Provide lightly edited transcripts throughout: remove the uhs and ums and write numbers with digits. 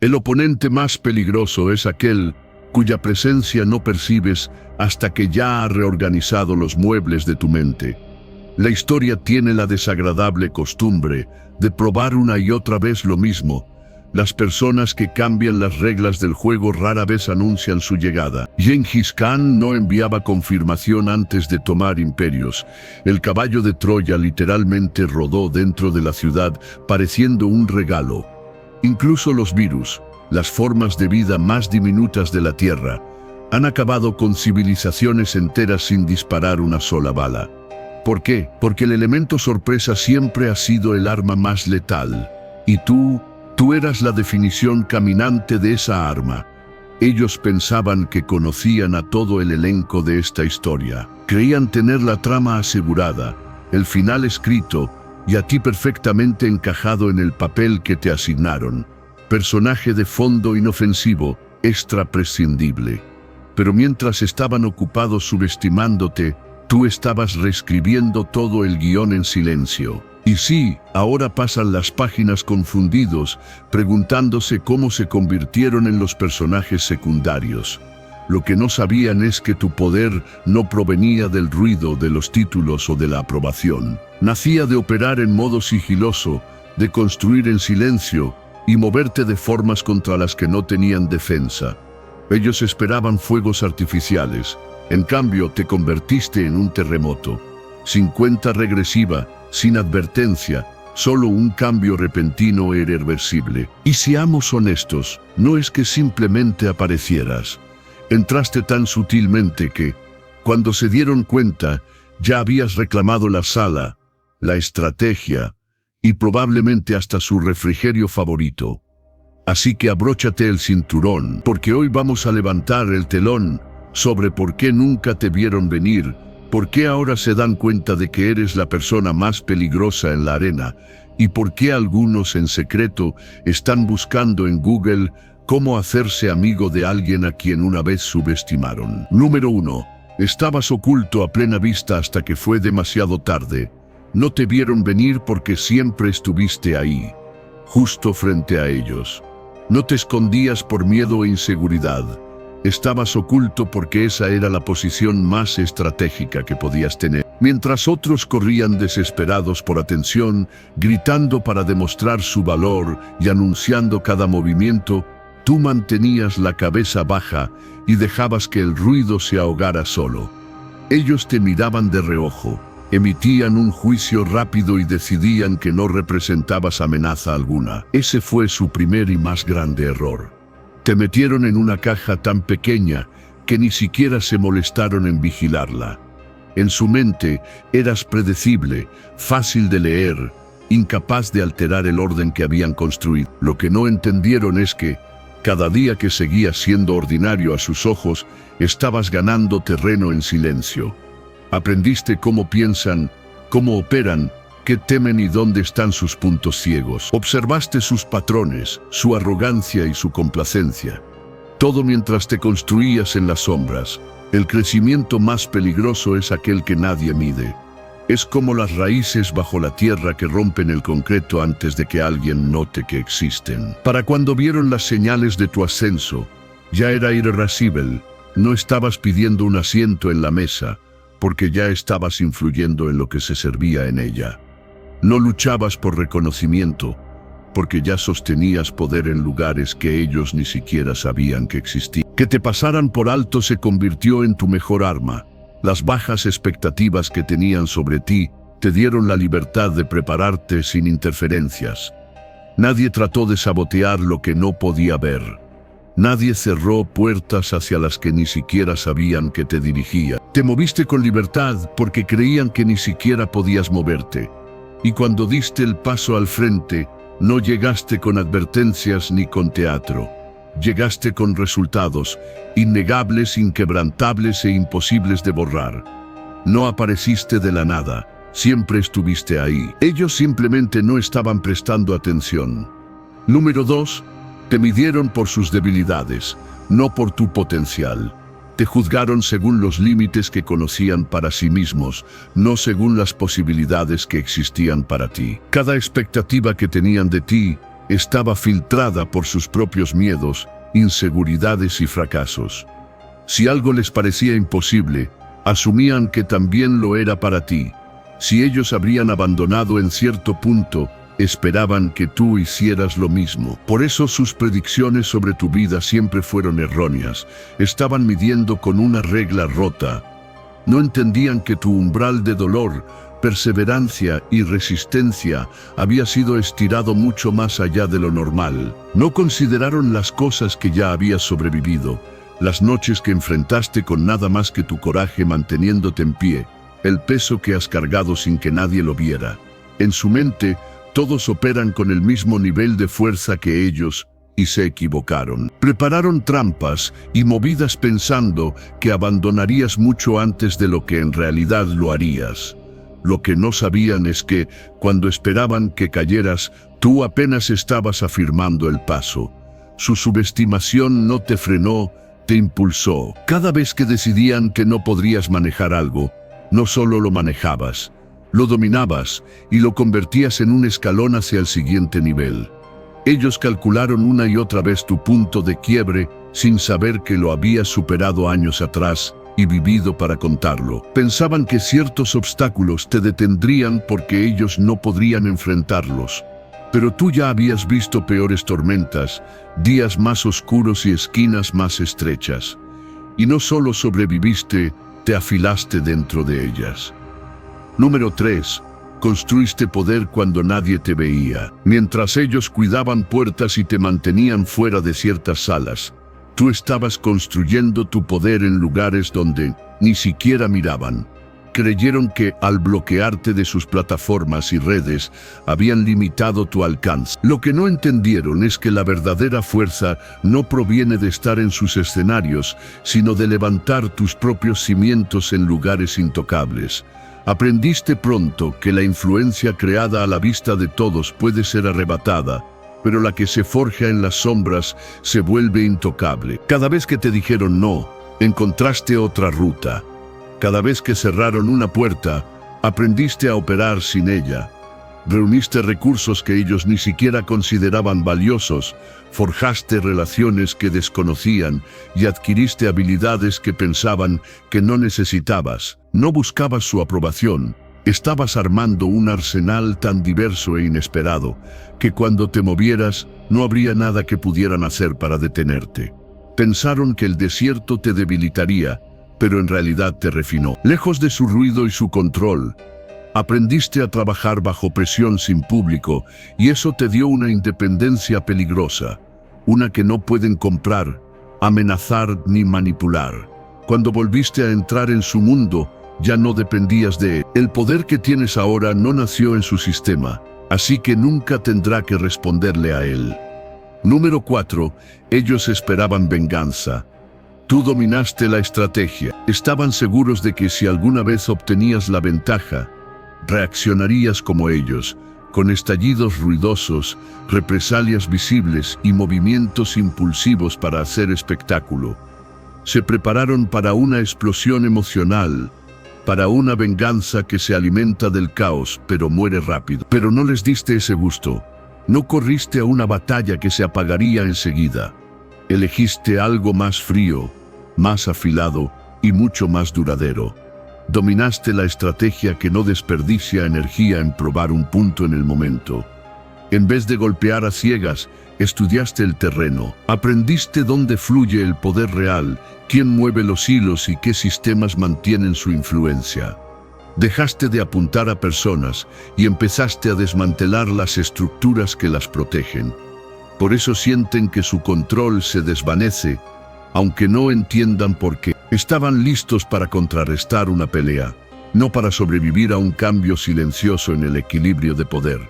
El oponente más peligroso es aquel cuya presencia no percibes hasta que ya ha reorganizado los muebles de tu mente. La historia tiene la desagradable costumbre de probar una y otra vez lo mismo. Las personas que cambian las reglas del juego rara vez anuncian su llegada. Gengis Khan no enviaba confirmación antes de tomar imperios. El caballo de Troya literalmente rodó dentro de la ciudad, pareciendo un regalo. Incluso los virus, las formas de vida más diminutas de la Tierra, han acabado con civilizaciones enteras sin disparar una sola bala. ¿Por qué? Porque el elemento sorpresa siempre ha sido el arma más letal. Y tú eras la definición caminante de esa arma. Ellos pensaban que conocían a todo el elenco de esta historia. Creían tener la trama asegurada, el final escrito y a ti perfectamente encajado en el papel que te asignaron. Personaje de fondo inofensivo, extra prescindible. Pero mientras estaban ocupados subestimándote, tú estabas reescribiendo todo el guión en silencio. Y sí, ahora pasan las páginas confundidos, preguntándose cómo se convirtieron en los personajes secundarios. Lo que no sabían es que tu poder no provenía del ruido, de los títulos o de la aprobación. Nacía de operar en modo sigiloso, de construir en silencio y moverte de formas contra las que no tenían defensa. Ellos esperaban fuegos artificiales. En cambio, te convertiste en un terremoto. Sin cuenta regresiva, sin advertencia, solo un cambio repentino e irreversible. Y seamos honestos, no es que simplemente aparecieras. Entraste tan sutilmente que, cuando se dieron cuenta, ya habías reclamado la sala, la estrategia y probablemente hasta su refrigerio favorito. Así que abróchate el cinturón, porque hoy vamos a levantar el telón sobre por qué nunca te vieron venir, por qué ahora se dan cuenta de que eres la persona más peligrosa en la arena y por qué algunos en secreto están buscando en Google cómo hacerse amigo de alguien a quien una vez subestimaron. Número 1. Estabas oculto a plena vista hasta que fue demasiado tarde. No te vieron venir porque siempre estuviste ahí, justo frente a ellos. No te escondías por miedo o inseguridad. Estabas oculto porque esa era la posición más estratégica que podías tener. Mientras otros corrían desesperados por atención, gritando para demostrar su valor y anunciando cada movimiento, tú mantenías la cabeza baja y dejabas que el ruido se ahogara solo. Ellos te miraban de reojo, emitían un juicio rápido y decidían que no representabas amenaza alguna. Ese fue su primer y más grande error. Te metieron en una caja tan pequeña que ni siquiera se molestaron en vigilarla. En su mente eras predecible, fácil de leer, incapaz de alterar el orden que habían construido. Lo que no entendieron es que, cada día que seguías siendo ordinario a sus ojos, estabas ganando terreno en silencio. Aprendiste cómo piensan, cómo operan, qué temen y dónde están sus puntos ciegos. Observaste sus patrones, su arrogancia y su complacencia. Todo mientras te construías en las sombras. El crecimiento más peligroso es aquel que nadie mide. Es como las raíces bajo la tierra que rompen el concreto antes de que alguien note que existen. Para cuando vieron las señales de tu ascenso, ya era irreversible. No estabas pidiendo un asiento en la mesa, porque ya estabas influyendo en lo que se servía en ella. No luchabas por reconocimiento, porque ya sostenías poder en lugares que ellos ni siquiera sabían que existían. Que te pasaran por alto se convirtió en tu mejor arma. Las bajas expectativas que tenían sobre ti te dieron la libertad de prepararte sin interferencias. Nadie trató de sabotear lo que no podía ver. Nadie cerró puertas hacia las que ni siquiera sabían que te dirigía. Te moviste con libertad porque creían que ni siquiera podías moverte. Y cuando diste el paso al frente, no llegaste con advertencias ni con teatro. Llegaste con resultados, innegables, inquebrantables e imposibles de borrar. No apareciste de la nada, siempre estuviste ahí. Ellos simplemente no estaban prestando atención. Número 2. Te midieron por sus debilidades, no por tu potencial. Te juzgaron según los límites que conocían para sí mismos, no según las posibilidades que existían para ti. Cada expectativa que tenían de ti estaba filtrada por sus propios miedos, inseguridades y fracasos. Si algo les parecía imposible, asumían que también lo era para ti. Si ellos habrían abandonado en cierto punto, esperaban que tú hicieras lo mismo. Por eso sus predicciones sobre tu vida siempre fueron erróneas. Estaban midiendo con una regla rota. No entendían que tu umbral de dolor, perseverancia y resistencia había sido estirado mucho más allá de lo normal. No consideraron las cosas que ya habías sobrevivido, las noches que enfrentaste con nada más que tu coraje manteniéndote en pie, el peso que has cargado sin que nadie lo viera. En su mente, todos operan con el mismo nivel de fuerza que ellos, y se equivocaron. Prepararon trampas y movidas pensando que abandonarías mucho antes de lo que en realidad lo harías. Lo que no sabían es que, cuando esperaban que cayeras, tú apenas estabas afirmando el paso. Su subestimación no te frenó, te impulsó. Cada vez que decidían que no podrías manejar algo, no solo lo manejabas, lo dominabas y lo convertías en un escalón hacia el siguiente nivel. Ellos calcularon una y otra vez tu punto de quiebre sin saber que lo habías superado años atrás y vivido para contarlo. Pensaban que ciertos obstáculos te detendrían porque ellos no podrían enfrentarlos. Pero tú ya habías visto peores tormentas, días más oscuros y esquinas más estrechas. Y no solo sobreviviste, te afilaste dentro de ellas. Número 3. Construiste poder cuando nadie te veía. Mientras ellos cuidaban puertas y te mantenían fuera de ciertas salas, tú estabas construyendo tu poder en lugares donde ni siquiera miraban. Creyeron que, al bloquearte de sus plataformas y redes, habían limitado tu alcance. Lo que no entendieron es que la verdadera fuerza no proviene de estar en sus escenarios, sino de levantar tus propios cimientos en lugares intocables. Aprendiste pronto que la influencia creada a la vista de todos puede ser arrebatada, pero la que se forja en las sombras se vuelve intocable. Cada vez que te dijeron no, encontraste otra ruta. Cada vez que cerraron una puerta, aprendiste a operar sin ella. Reuniste recursos que ellos ni siquiera consideraban valiosos, forjaste relaciones que desconocían y adquiriste habilidades que pensaban que no necesitabas. No buscabas su aprobación. Estabas armando un arsenal tan diverso e inesperado que cuando te movieras no habría nada que pudieran hacer para detenerte. Pensaron que el desierto te debilitaría, pero en realidad te refinó. Lejos de su ruido y su control, aprendiste a trabajar bajo presión sin público y eso te dio una independencia peligrosa, una que no pueden comprar, amenazar ni manipular. Cuando volviste a entrar en su mundo, ya no dependías de él. El poder que tienes ahora no nació en su sistema, así que nunca tendrá que responderle a él. Número 4. Ellos esperaban venganza. Tú dominaste la estrategia. Estaban seguros de que si alguna vez obtenías la ventaja, reaccionarías como ellos, con estallidos ruidosos, represalias visibles y movimientos impulsivos para hacer espectáculo. Se prepararon para una explosión emocional, para una venganza que se alimenta del caos, pero muere rápido. Pero no les diste ese gusto. No corriste a una batalla que se apagaría enseguida. Elegiste algo más frío, más afilado y mucho más duradero. Dominaste la estrategia que no desperdicia energía en probar un punto en el momento. En vez de golpear a ciegas, estudiaste el terreno. Aprendiste dónde fluye el poder real, quién mueve los hilos y qué sistemas mantienen su influencia. Dejaste de apuntar a personas y empezaste a desmantelar las estructuras que las protegen. Por eso sienten que su control se desvanece, aunque no entiendan por qué. Estaban listos para contrarrestar una pelea, no para sobrevivir a un cambio silencioso en el equilibrio de poder.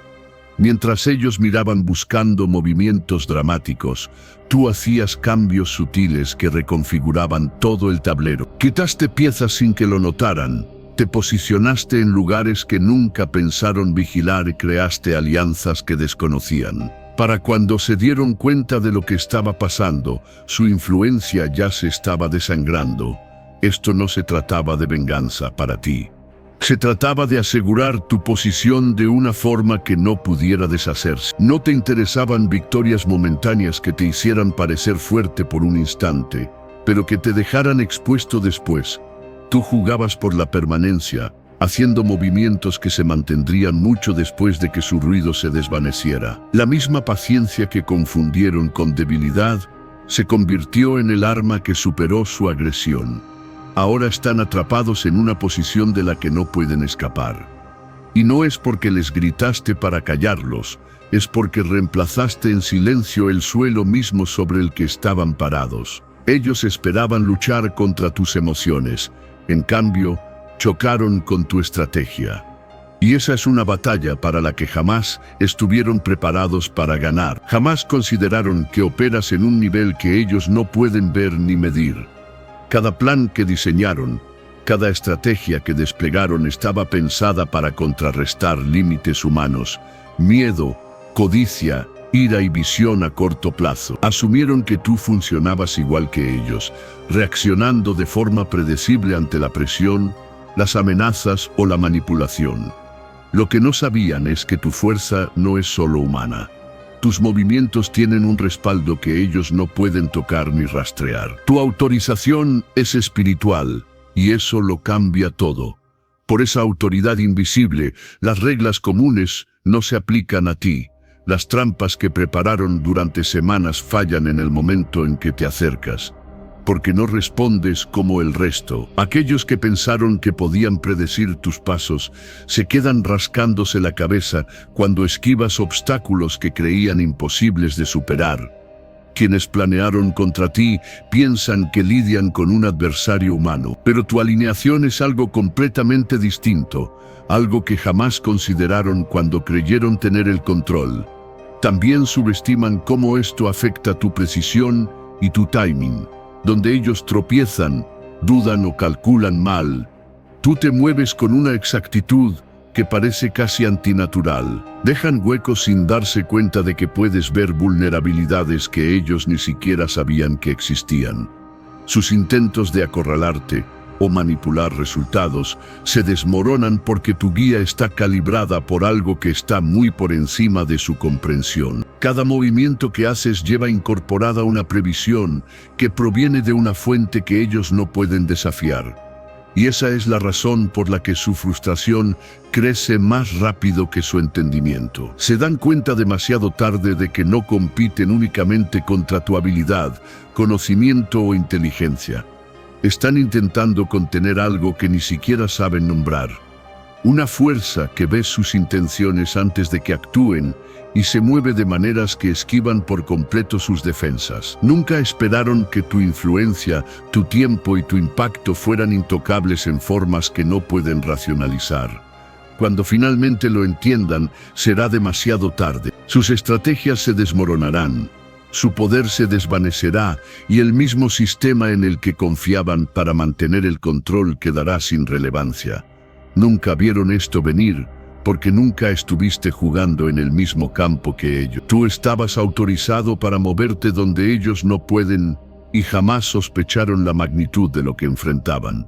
Mientras ellos miraban buscando movimientos dramáticos, tú hacías cambios sutiles que reconfiguraban todo el tablero. Quitaste piezas sin que lo notaran, te posicionaste en lugares que nunca pensaron vigilar y creaste alianzas que desconocían. Para cuando se dieron cuenta de lo que estaba pasando, su influencia ya se estaba desangrando. Esto no se trataba de venganza para ti. Se trataba de asegurar tu posición de una forma que no pudiera deshacerse. No te interesaban victorias momentáneas que te hicieran parecer fuerte por un instante, pero que te dejaran expuesto después. Tú jugabas por la permanencia, haciendo movimientos que se mantendrían mucho después de que su ruido se desvaneciera. La misma paciencia que confundieron con debilidad se convirtió en el arma que superó su agresión. Ahora están atrapados en una posición de la que no pueden escapar. Y no es porque les gritaste para callarlos, es porque reemplazaste en silencio el suelo mismo sobre el que estaban parados. Ellos esperaban luchar contra tus emociones, en cambio, chocaron con tu estrategia. Y esa es una batalla para la que jamás estuvieron preparados para ganar. Jamás consideraron que operas en un nivel que ellos no pueden ver ni medir. Cada plan que diseñaron, cada estrategia que desplegaron estaba pensada para contrarrestar límites humanos, miedo, codicia, ira y visión a corto plazo. Asumieron que tú funcionabas igual que ellos, reaccionando de forma predecible ante la presión, las amenazas o la manipulación. Lo que no sabían es que tu fuerza no es solo humana. Tus movimientos tienen un respaldo que ellos no pueden tocar ni rastrear. Tu autorización es espiritual, y eso lo cambia todo. Por esa autoridad invisible, las reglas comunes no se aplican a ti. Las trampas que prepararon durante semanas fallan en el momento en que te acercas, porque no respondes como el resto. Aquellos que pensaron que podían predecir tus pasos se quedan rascándose la cabeza cuando esquivas obstáculos que creían imposibles de superar. Quienes planearon contra ti piensan que lidian con un adversario humano, pero tu alineación es algo completamente distinto, algo que jamás consideraron cuando creyeron tener el control. También subestiman cómo esto afecta tu precisión y tu timing. Donde ellos tropiezan, dudan o calculan mal, tú te mueves con una exactitud que parece casi antinatural. Dejan huecos sin darse cuenta de que puedes ver vulnerabilidades que ellos ni siquiera sabían que existían. Sus intentos de acorralarte o manipular resultados se desmoronan porque tu guía está calibrada por algo que está muy por encima de su comprensión. Cada movimiento que haces lleva incorporada una previsión que proviene de una fuente que ellos no pueden desafiar. Y esa es la razón por la que su frustración crece más rápido que su entendimiento. Se dan cuenta demasiado tarde de que no compiten únicamente contra tu habilidad, conocimiento o inteligencia. Están intentando contener algo que ni siquiera saben nombrar. Una fuerza que ve sus intenciones antes de que actúen y se mueve de maneras que esquivan por completo sus defensas. Nunca esperaron que tu influencia, tu tiempo y tu impacto fueran intocables en formas que no pueden racionalizar. Cuando finalmente lo entiendan, será demasiado tarde. Sus estrategias se desmoronarán. Su poder se desvanecerá y el mismo sistema en el que confiaban para mantener el control quedará sin relevancia. Nunca vieron esto venir porque nunca estuviste jugando en el mismo campo que ellos. Tú estabas autorizado para moverte donde ellos no pueden y jamás sospecharon la magnitud de lo que enfrentaban.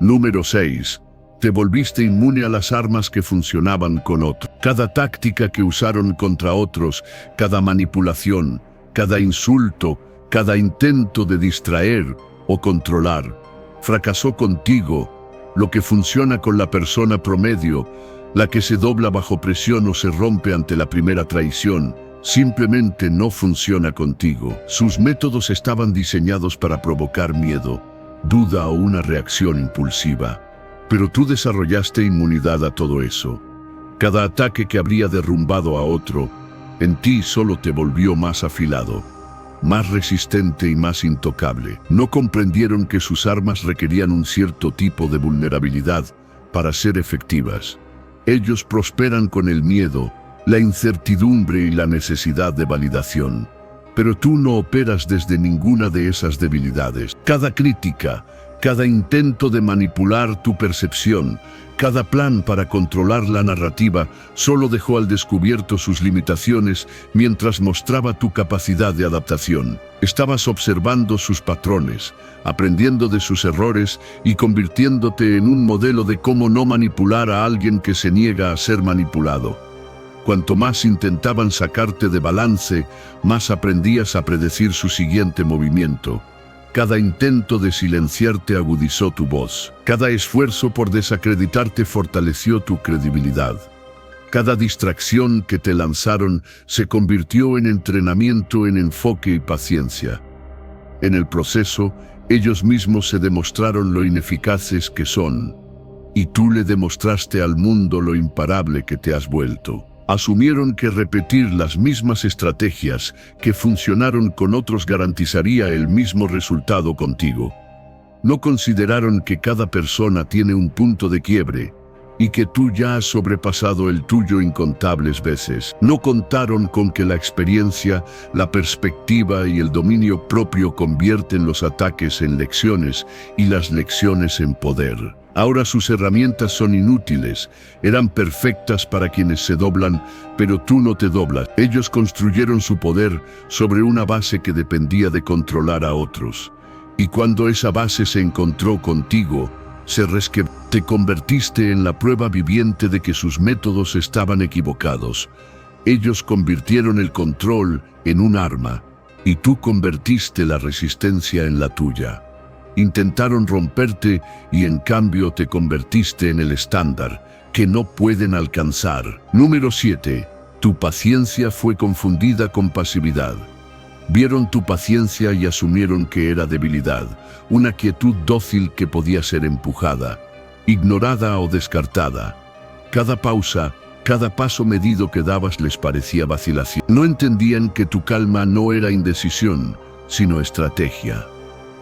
Número 6. Te volviste inmune a las armas que funcionaban con otros. Cada táctica que usaron contra otros, cada manipulación, cada insulto, cada intento de distraer o controlar, fracasó contigo. Lo que funciona con la persona promedio, la que se dobla bajo presión o se rompe ante la primera traición, simplemente no funciona contigo. Sus métodos estaban diseñados para provocar miedo, duda o una reacción impulsiva. Pero tú desarrollaste inmunidad a todo eso. Cada ataque que habría derrumbado a otro, en ti solo te volvió más afilado, más resistente y más intocable. No comprendieron que sus armas requerían un cierto tipo de vulnerabilidad para ser efectivas. Ellos prosperan con el miedo, la incertidumbre y la necesidad de validación. Pero tú no operas desde ninguna de esas debilidades. Cada crítica, Cada intento de manipular tu percepción, cada plan para controlar la narrativa, solo dejó al descubierto sus limitaciones mientras mostraba tu capacidad de adaptación. Estabas observando sus patrones, aprendiendo de sus errores y convirtiéndote en un modelo de cómo no manipular a alguien que se niega a ser manipulado. Cuanto más intentaban sacarte de balance, más aprendías a predecir su siguiente movimiento. Cada intento de silenciarte agudizó tu voz. Cada esfuerzo por desacreditarte fortaleció tu credibilidad. Cada distracción que te lanzaron se convirtió en entrenamiento en enfoque y paciencia. En el proceso, ellos mismos se demostraron lo ineficaces que son, y tú le demostraste al mundo lo imparable que te has vuelto. Asumieron que repetir las mismas estrategias que funcionaron con otros garantizaría el mismo resultado contigo. No consideraron que cada persona tiene un punto de quiebre y que tú ya has sobrepasado el tuyo incontables veces. No contaron con que la experiencia, la perspectiva y el dominio propio convierten los ataques en lecciones y las lecciones en poder. Ahora sus herramientas son inútiles, eran perfectas para quienes se doblan, pero tú no te doblas. Ellos construyeron su poder sobre una base que dependía de controlar a otros. Y cuando esa base se encontró contigo, te convertiste en la prueba viviente de que sus métodos estaban equivocados. Ellos convirtieron el control en un arma, y tú convertiste la resistencia en la tuya. Intentaron romperte y en cambio te convertiste en el estándar que no pueden alcanzar. Número 7. Tu paciencia fue confundida con pasividad. Vieron tu paciencia y asumieron que era debilidad, una quietud dócil que podía ser empujada, ignorada o descartada. Cada pausa, cada paso medido que dabas les parecía vacilación. No entendían que tu calma no era indecisión, sino estrategia.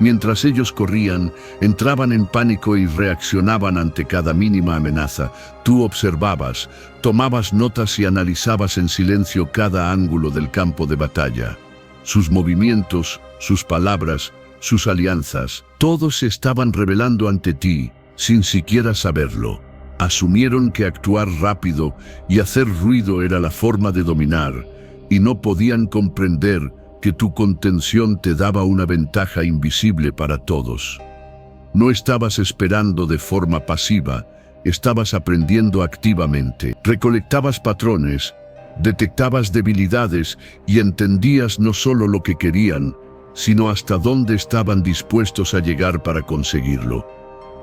Mientras ellos corrían, entraban en pánico y reaccionaban ante cada mínima amenaza. Tú observabas, tomabas notas y analizabas en silencio cada ángulo del campo de batalla. Sus movimientos, sus palabras, sus alianzas, todos se estaban revelando ante ti, sin siquiera saberlo. Asumieron que actuar rápido y hacer ruido era la forma de dominar, y no podían comprender que tu contención te daba una ventaja invisible para todos. No estabas esperando de forma pasiva, estabas aprendiendo activamente. Recolectabas patrones, detectabas debilidades y entendías no solo lo que querían, sino hasta dónde estaban dispuestos a llegar para conseguirlo.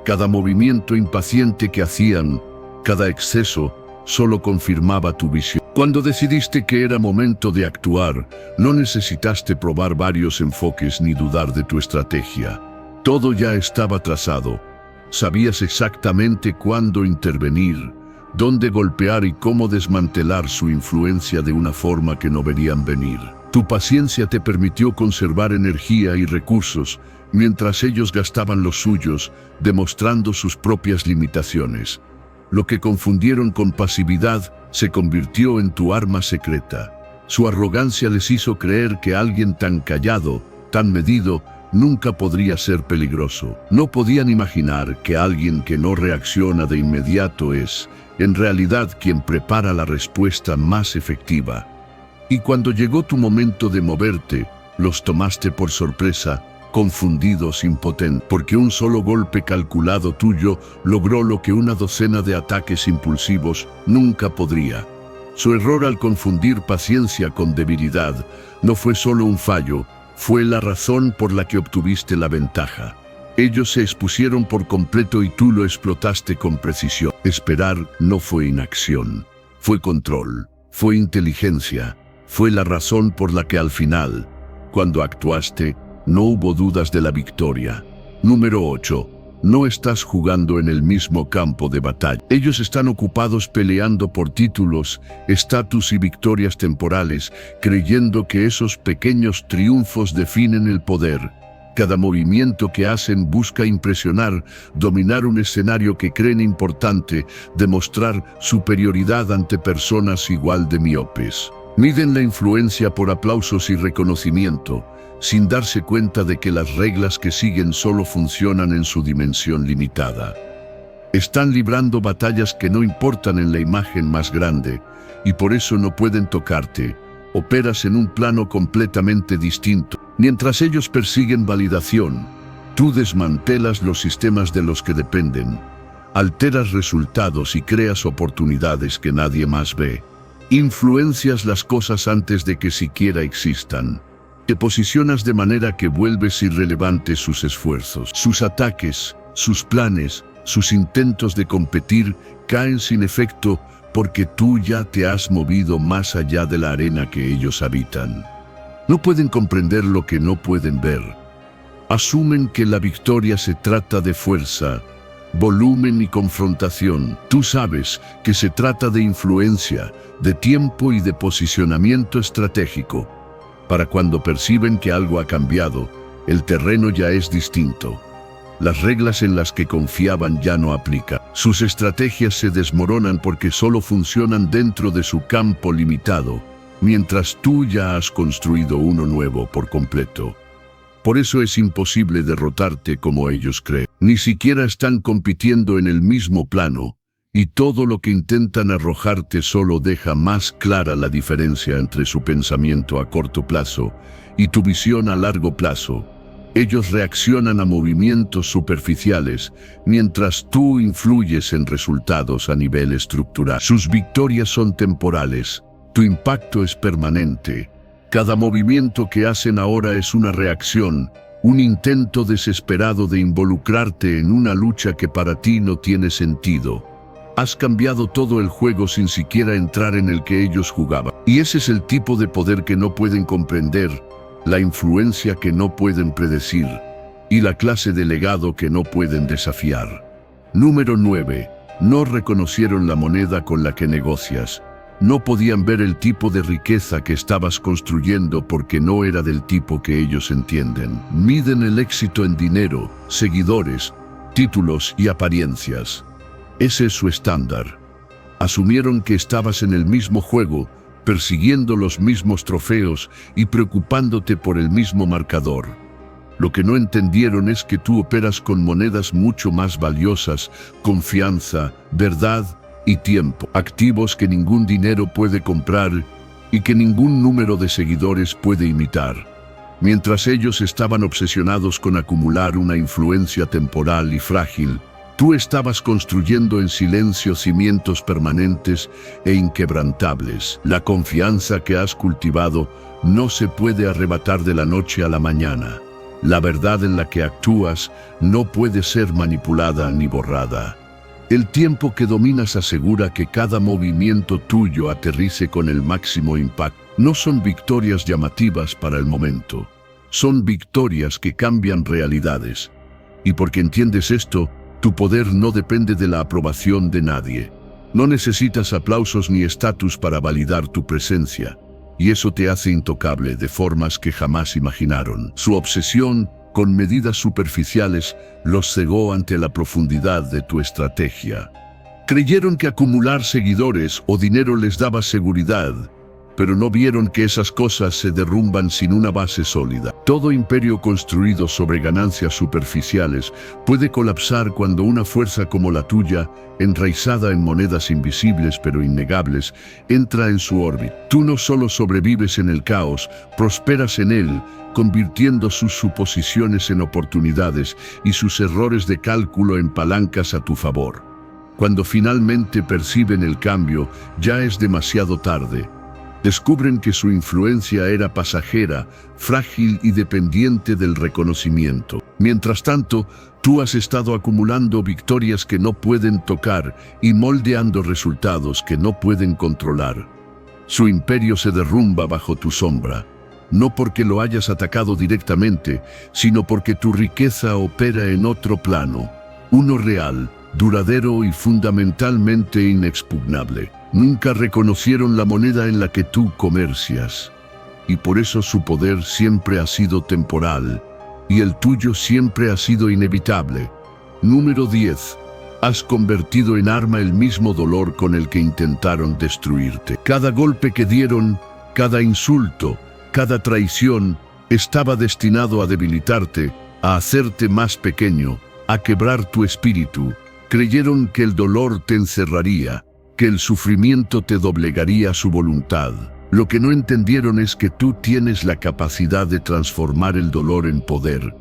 Cada movimiento impaciente que hacían, cada exceso, solo confirmaba tu visión. Cuando decidiste que era momento de actuar, no necesitaste probar varios enfoques ni dudar de tu estrategia. Todo ya estaba trazado. Sabías exactamente cuándo intervenir, dónde golpear y cómo desmantelar su influencia de una forma que no verían venir. Tu paciencia te permitió conservar energía y recursos, mientras ellos gastaban los suyos, demostrando sus propias limitaciones. Lo que confundieron con pasividad se convirtió en tu arma secreta. Su arrogancia les hizo creer que alguien tan callado, tan medido, nunca podría ser peligroso. No podían imaginar que alguien que no reacciona de inmediato es, en realidad, quien prepara la respuesta más efectiva. Y cuando llegó tu momento de moverte, los tomaste por sorpresa, confundidos, impotentes, porque un solo golpe calculado tuyo logró lo que una docena de ataques impulsivos nunca podría. Su error al confundir paciencia con debilidad no fue solo un fallo, fue la razón por la que obtuviste la ventaja. Ellos se expusieron por completo y tú lo explotaste con precisión. Esperar no fue inacción, fue control, fue inteligencia, fue la razón por la que al final, cuando actuaste, no hubo dudas de la victoria. Número 8. No estás jugando en el mismo campo de batalla. Ellos están ocupados peleando por títulos, estatus y victorias temporales, creyendo que esos pequeños triunfos definen el poder. Cada movimiento que hacen busca impresionar, dominar un escenario que creen importante, demostrar superioridad ante personas igual de miopes. Miden la influencia por aplausos y reconocimiento, sin darse cuenta de que las reglas que siguen solo funcionan en su dimensión limitada. Están librando batallas que no importan en la imagen más grande, y por eso no pueden tocarte. Operas en un plano completamente distinto. Mientras ellos persiguen validación, tú desmantelas los sistemas de los que dependen, alteras resultados y creas oportunidades que nadie más ve. Influencias las cosas antes de que siquiera existan. Te posicionas de manera que vuelves irrelevantes sus esfuerzos. Sus ataques, sus planes, sus intentos de competir caen sin efecto porque tú ya te has movido más allá de la arena que ellos habitan. No pueden comprender lo que no pueden ver. Asumen que la victoria se trata de fuerza, volumen y confrontación. Tú sabes que se trata de influencia, de tiempo y de posicionamiento estratégico. Para cuando perciben que algo ha cambiado, el terreno ya es distinto. Las reglas en las que confiaban ya no aplican. Sus estrategias se desmoronan porque solo funcionan dentro de su campo limitado, mientras tú ya has construido uno nuevo por completo. Por eso es imposible derrotarte como ellos creen. Ni siquiera están compitiendo en el mismo plano, y todo lo que intentan arrojarte solo deja más clara la diferencia entre su pensamiento a corto plazo y tu visión a largo plazo. Ellos reaccionan a movimientos superficiales, mientras tú influyes en resultados a nivel estructural. Sus victorias son temporales, tu impacto es permanente. Cada movimiento que hacen ahora es una reacción, un intento desesperado de involucrarte en una lucha que para ti no tiene sentido. Has cambiado todo el juego sin siquiera entrar en el que ellos jugaban. Y ese es el tipo de poder que no pueden comprender, la influencia que no pueden predecir, y la clase de legado que no pueden desafiar. Número 9. No reconocieron la moneda con la que negocias. No podían ver el tipo de riqueza que estabas construyendo porque no era del tipo que ellos entienden. Miden el éxito en dinero, seguidores, títulos y apariencias. Ese es su estándar. Asumieron que estabas en el mismo juego, persiguiendo los mismos trofeos y preocupándote por el mismo marcador. Lo que no entendieron es que tú operas con monedas mucho más valiosas: confianza, verdad y tiempo. Activos que ningún dinero puede comprar y que ningún número de seguidores puede imitar. Mientras ellos estaban obsesionados con acumular una influencia temporal y frágil, tú estabas construyendo en silencio cimientos permanentes e inquebrantables. La confianza que has cultivado no se puede arrebatar de la noche a la mañana. La verdad en la que actúas no puede ser manipulada ni borrada. El tiempo que dominas asegura que cada movimiento tuyo aterrice con el máximo impacto. No son victorias llamativas para el momento. Son victorias que cambian realidades. Y porque entiendes esto, tu poder no depende de la aprobación de nadie. No necesitas aplausos ni estatus para validar tu presencia, y eso te hace intocable de formas que jamás imaginaron. Su obsesión con medidas superficiales los cegó ante la profundidad de tu estrategia. Creyeron que acumular seguidores o dinero les daba seguridad, pero no vieron que esas cosas se derrumban sin una base sólida. Todo imperio construido sobre ganancias superficiales puede colapsar cuando una fuerza como la tuya, enraizada en monedas invisibles pero innegables, entra en su órbita. Tú no solo sobrevives en el caos, prosperas en él, convirtiendo sus suposiciones en oportunidades y sus errores de cálculo en palancas a tu favor. Cuando finalmente perciben el cambio, ya es demasiado tarde. Descubren que su influencia era pasajera, frágil y dependiente del reconocimiento. Mientras tanto, tú has estado acumulando victorias que no pueden tocar y moldeando resultados que no pueden controlar. Su imperio se derrumba bajo tu sombra, no porque lo hayas atacado directamente, sino porque tu riqueza opera en otro plano, uno real, duradero y fundamentalmente inexpugnable. Nunca reconocieron la moneda en la que tú comercias, y por eso su poder siempre ha sido temporal, y el tuyo siempre ha sido inevitable. Número 10. Has convertido en arma el mismo dolor con el que intentaron destruirte. Cada golpe que dieron, cada insulto, cada traición, Estaba destinado a debilitarte, a hacerte más pequeño, a quebrar tu espíritu. Creyeron que el dolor te encerraría, que el sufrimiento te doblegaría su voluntad. Lo que no entendieron es que tú tienes la capacidad de transformar el dolor en poder.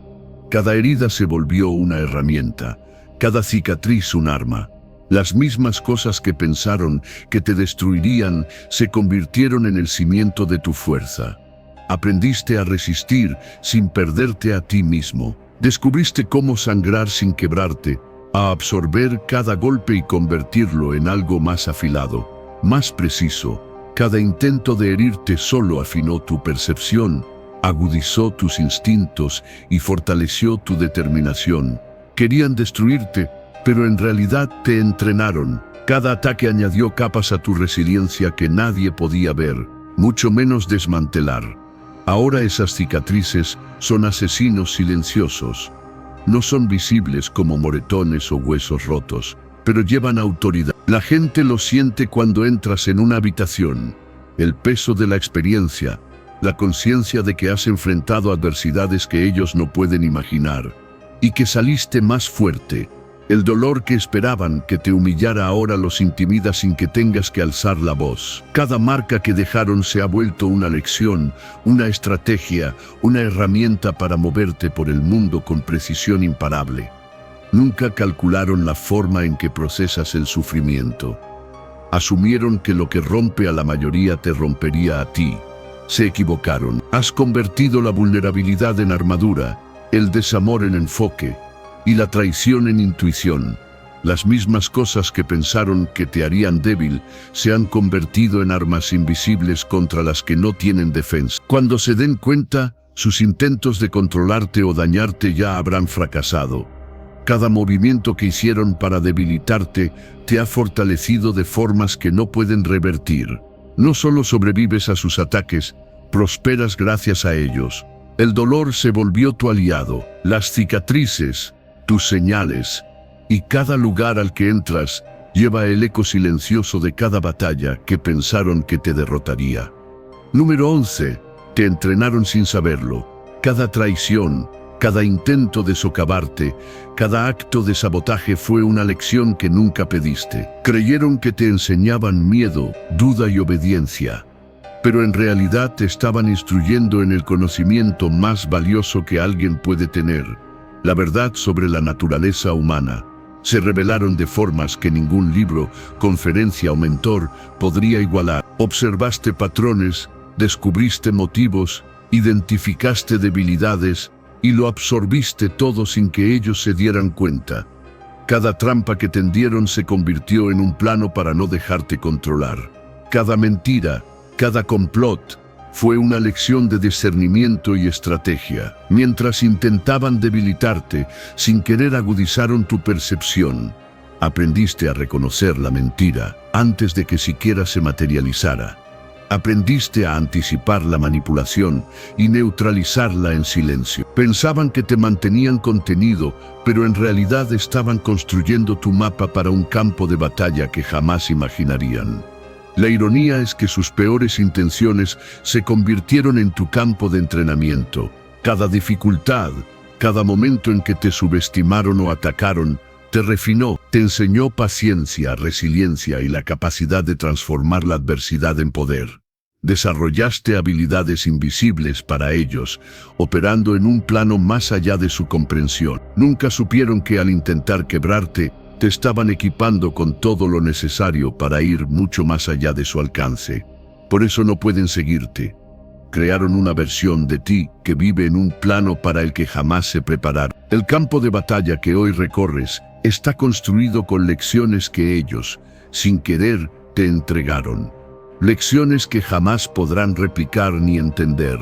Cada herida se volvió una herramienta, cada cicatriz un arma. Las mismas cosas que pensaron que te destruirían se convirtieron en el cimiento de tu fuerza. Aprendiste a resistir sin perderte a ti mismo. Descubriste cómo sangrar sin quebrarte, a absorber cada golpe y convertirlo en algo más afilado, más preciso. Cada intento de herirte solo afinó tu percepción, agudizó tus instintos y fortaleció tu determinación. Querían destruirte, pero en realidad te entrenaron. Cada ataque añadió capas a tu resiliencia que nadie podía ver, mucho menos desmantelar. Ahora esas cicatrices son asesinos silenciosos. No son visibles como moretones o huesos rotos, pero llevan autoridad. La gente lo siente cuando entras en una habitación. El peso de la experiencia, la conciencia de que has enfrentado adversidades que ellos no pueden imaginar, y que saliste más fuerte. El dolor que esperaban que te humillara ahora los intimida sin que tengas que alzar la voz. Cada marca que dejaron se ha vuelto una lección, una estrategia, una herramienta para moverte por el mundo con precisión imparable. Nunca calcularon la forma en que procesas el sufrimiento. Asumieron que lo que rompe a la mayoría te rompería a ti. Se equivocaron. Has convertido la vulnerabilidad en armadura, el desamor en enfoque, y la traición en intuición. Las mismas cosas que pensaron que te harían débil se han convertido en armas invisibles contra las que no tienen defensa. Cuando se den cuenta, sus intentos de controlarte o dañarte ya habrán fracasado. Cada movimiento que hicieron para debilitarte te ha fortalecido de formas que no pueden revertir. No solo sobrevives a sus ataques, prosperas gracias a ellos. El dolor se volvió tu aliado, las cicatrices, tus señales, y cada lugar al que entras lleva el eco silencioso de cada batalla que pensaron que te derrotaría. Número 11. Te entrenaron sin saberlo. Cada traición, cada intento de socavarte, cada acto de sabotaje fue una lección que nunca pediste. Creyeron que te enseñaban miedo, duda y obediencia, pero en realidad te estaban instruyendo en el conocimiento más valioso que alguien puede tener. La verdad sobre la naturaleza humana. Se revelaron de formas que ningún libro, conferencia o mentor podría igualar. Observaste patrones, descubriste motivos, identificaste debilidades y lo absorbiste todo sin que ellos se dieran cuenta. Cada trampa que tendieron se convirtió en un plano para no dejarte controlar. Cada mentira, cada complot, fue una lección de discernimiento y estrategia. Mientras intentaban debilitarte, sin querer agudizaron tu percepción. Aprendiste a reconocer la mentira antes de que siquiera se materializara. Aprendiste a anticipar la manipulación y neutralizarla en silencio. Pensaban que te mantenían contenido, pero en realidad estaban construyendo tu mapa para un campo de batalla que jamás imaginarían. La ironía es que sus peores intenciones se convirtieron en tu campo de entrenamiento. Cada dificultad, cada momento en que te subestimaron o atacaron, te refinó, te enseñó paciencia, resiliencia y la capacidad de transformar la adversidad en poder. Desarrollaste habilidades invisibles para ellos, operando en un plano más allá de su comprensión. Nunca supieron que al intentar quebrarte, te estaban equipando con todo lo necesario para ir mucho más allá de su alcance. Por eso no pueden seguirte. Crearon una versión de ti que vive en un plano para el que jamás se prepararon. El campo de batalla que hoy recorres está construido con lecciones que ellos, sin querer, te entregaron. Lecciones que jamás podrán replicar ni entender.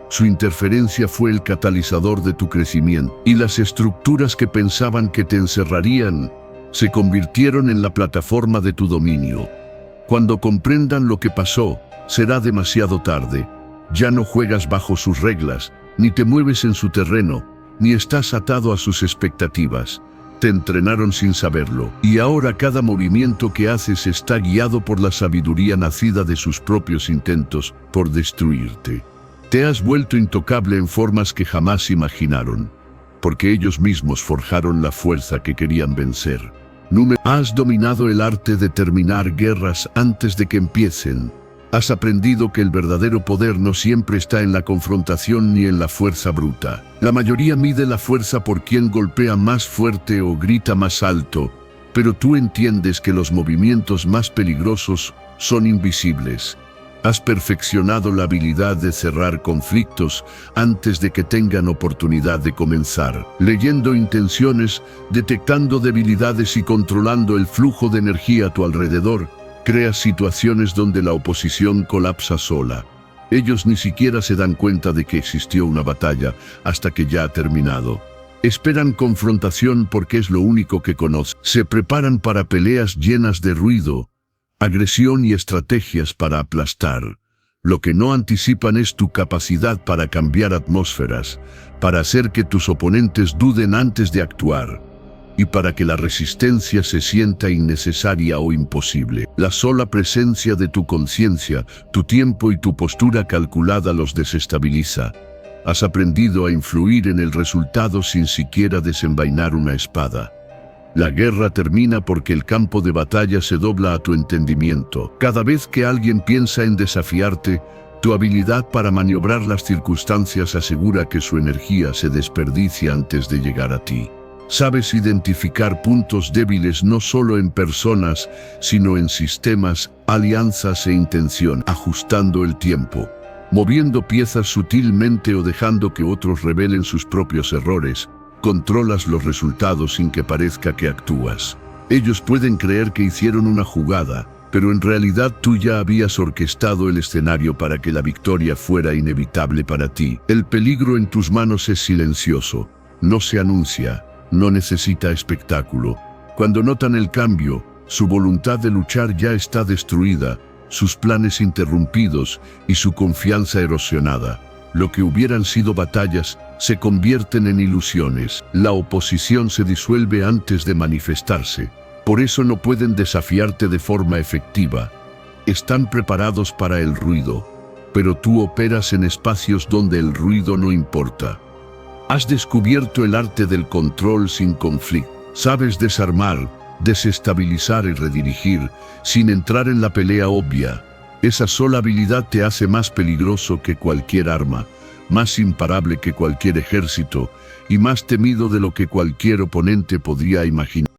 Su interferencia fue el catalizador de tu crecimiento, y las estructuras que pensaban que te encerrarían se convirtieron en la plataforma de tu dominio. Cuando comprendan lo que pasó, será demasiado tarde. Ya no juegas bajo sus reglas, ni te mueves en su terreno, ni estás atado a sus expectativas. Te entrenaron sin saberlo, y ahora cada movimiento que haces está guiado por la sabiduría nacida de sus propios intentos por destruirte. Te has vuelto intocable en formas que jamás imaginaron, porque ellos mismos forjaron la fuerza que querían vencer. Has dominado el arte de terminar guerras antes de que empiecen. Has aprendido que el verdadero poder no siempre está en la confrontación ni en la fuerza bruta. La mayoría mide la fuerza por quien golpea más fuerte o grita más alto, pero tú entiendes que los movimientos más peligrosos son invisibles. Has perfeccionado la habilidad de cerrar conflictos antes de que tengan oportunidad de comenzar, leyendo intenciones, detectando debilidades y controlando el flujo de energía a tu alrededor. Creas situaciones donde la oposición colapsa sola. Ellos ni siquiera se dan cuenta de que existió una batalla hasta que ya ha terminado. Esperan confrontación porque es lo único que conocen. Se preparan para peleas llenas de ruido, agresión y estrategias para aplastar. Lo que no anticipan es tu capacidad para cambiar atmósferas, para hacer que tus oponentes duden antes de actuar, y para que la resistencia se sienta innecesaria o imposible. La sola presencia de tu conciencia, tu tiempo y tu postura calculada los desestabiliza. Has aprendido a influir en el resultado sin siquiera desenvainar una espada. La guerra termina porque el campo de batalla se dobla a tu entendimiento. Cada vez que alguien piensa en desafiarte, tu habilidad para maniobrar las circunstancias asegura que su energía se desperdicia antes de llegar a ti. Sabes identificar puntos débiles no solo en personas, sino en sistemas, alianzas e intención, ajustando el tiempo, moviendo piezas sutilmente o dejando que otros revelen sus propios errores. Controlas los resultados sin que parezca que actúas. Ellos pueden creer que hicieron una jugada, pero en realidad tú ya habías orquestado el escenario para que la victoria fuera inevitable para ti. El peligro en tus manos es silencioso, no se anuncia, no necesita espectáculo. Cuando notan el cambio, su voluntad de luchar ya está destruida, sus planes interrumpidos y su confianza erosionada. Lo que hubieran sido batallas se convierten en ilusiones. La oposición se disuelve antes de manifestarse. Por eso no pueden desafiarte de forma efectiva. Están preparados para el ruido, pero tú operas en espacios donde el ruido no importa. Has descubierto el arte del control sin conflicto. Sabes desarmar, desestabilizar y redirigir sin entrar en la pelea obvia. Esa sola habilidad te hace más peligroso que cualquier arma, más imparable que cualquier ejército y más temido de lo que cualquier oponente podría imaginar.